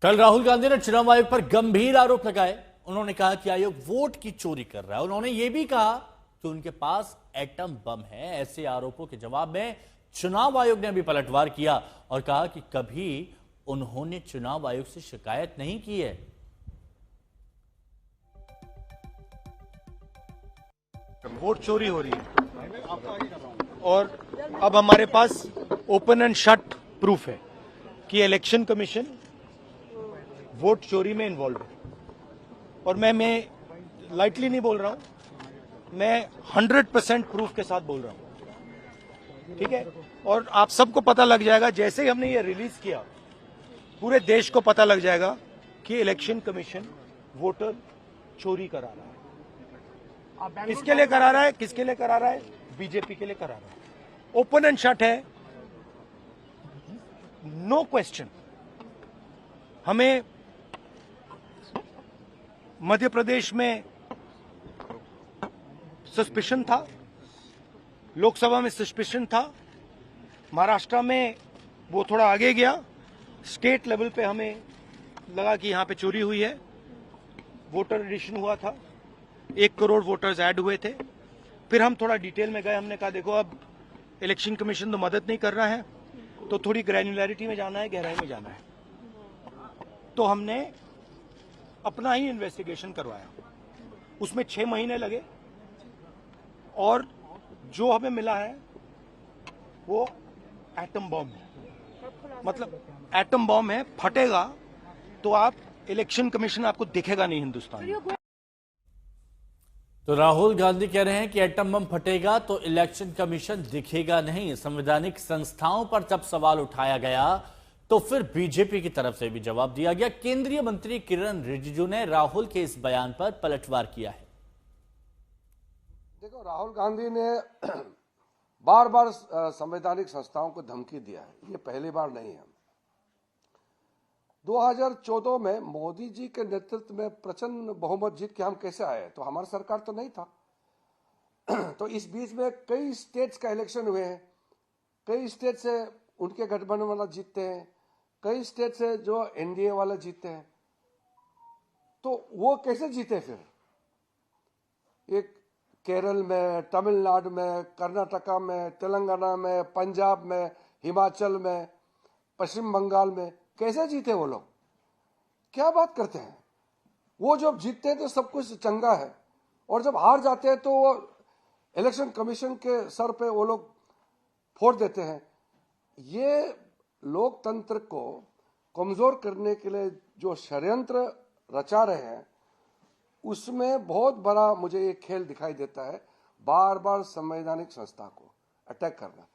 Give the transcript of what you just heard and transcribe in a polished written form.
कल राहुल गांधी ने चुनाव आयोग पर गंभीर आरोप लगाए। उन्होंने कहा कि आयोग वोट की चोरी कर रहा है। उन्होंने यह भी कहा कि उनके पास एटम बम है। ऐसे आरोपों के जवाब में चुनाव आयोग ने भी पलटवार किया और कहा कि कभी उन्होंने चुनाव आयोग से शिकायत नहीं की है। वोट चोरी हो रही है और अब हमारे पास ओपन एंड शट प्रूफ है कि इलेक्शन कमीशन वोट चोरी में इन्वॉल्व है। और मैं लाइटली नहीं बोल रहा हूं, मैं 100% प्रूफ के साथ बोल रहा हूं, ठीक है। और आप सबको पता लग जाएगा, जैसे ही हमने ये रिलीज किया पूरे देश को पता लग जाएगा कि इलेक्शन कमीशन वोटर चोरी करा रहा है। किसके लिए करा रहा है? किसके लिए करा रहा है? बीजेपी के लिए करा रहा है। ओपन एंड शट है, नो क्वेश्चन। हमें मध्य प्रदेश में सस्पिशन था, लोकसभा में सस्पिशन था, महाराष्ट्र में वो थोड़ा आगे गया, स्टेट लेवल पे हमें लगा कि यहां पे चोरी हुई है। वोटर एडिशन हुआ था, 1 करोड़ वोटर्स ऐड हुए थे। फिर हम थोड़ा डिटेल में गए, हमने कहा देखो अब इलेक्शन कमीशन तो मदद नहीं कर रहा है, तो थोड़ी ग्रैन्युलैरिटी में जाना है, गहराई में जाना है। तो हमने अपना ही इन्वेस्टिगेशन करवाया, उसमें 6 महीने लगे और जो हमें मिला है वो एटम बॉम्ब है। मतलब एटम बॉम्ब है, फटेगा तो आप इलेक्शन कमीशन आपको दिखेगा नहीं हिंदुस्तान में। तो राहुल गांधी कह रहे हैं कि एटम बम फटेगा तो इलेक्शन कमीशन दिखेगा नहीं। संवैधानिक संस्थाओं पर जब सवाल उठाया गया तो फिर बीजेपी की तरफ से भी जवाब दिया गया। केंद्रीय मंत्री किरण रिजिजू ने राहुल के इस बयान पर पलटवार किया है। देखो, राहुल गांधी ने बार बार संवैधानिक संस्थाओं को धमकी दिया है, ये पहली बार नहीं है। 2014 में मोदी जी के नेतृत्व में प्रचंड बहुमत जीत के हम कैसे आए? तो हमारी सरकार तो नहीं था। तो इस बीच में कई स्टेट्स का इलेक्शन हुए हैं, कई स्टेट से उनके गठबंधन वाला जीतते हैं, कई स्टेट से जो एनडीए वाले जीतते हैं। तो वो कैसे जीते फिर? एक केरल में, तमिलनाडु में, कर्नाटका में, तेलंगाना में, पंजाब में, हिमाचल में, पश्चिम बंगाल में कैसे जीते वो लोग? क्या बात करते हैं? वो जब जीतते हैं तो सब कुछ चंगा है, और जब हार जाते हैं तो वो इलेक्शन कमीशन के सर पे वो लोग फोड़ देते हैं। ये लोकतंत्र को कमजोर करने के लिए जो षड्यंत्र रचा रहे हैं, उसमें बहुत बड़ा मुझे ये खेल दिखाई देता है, बार बार संवैधानिक संस्था को अटैक करना।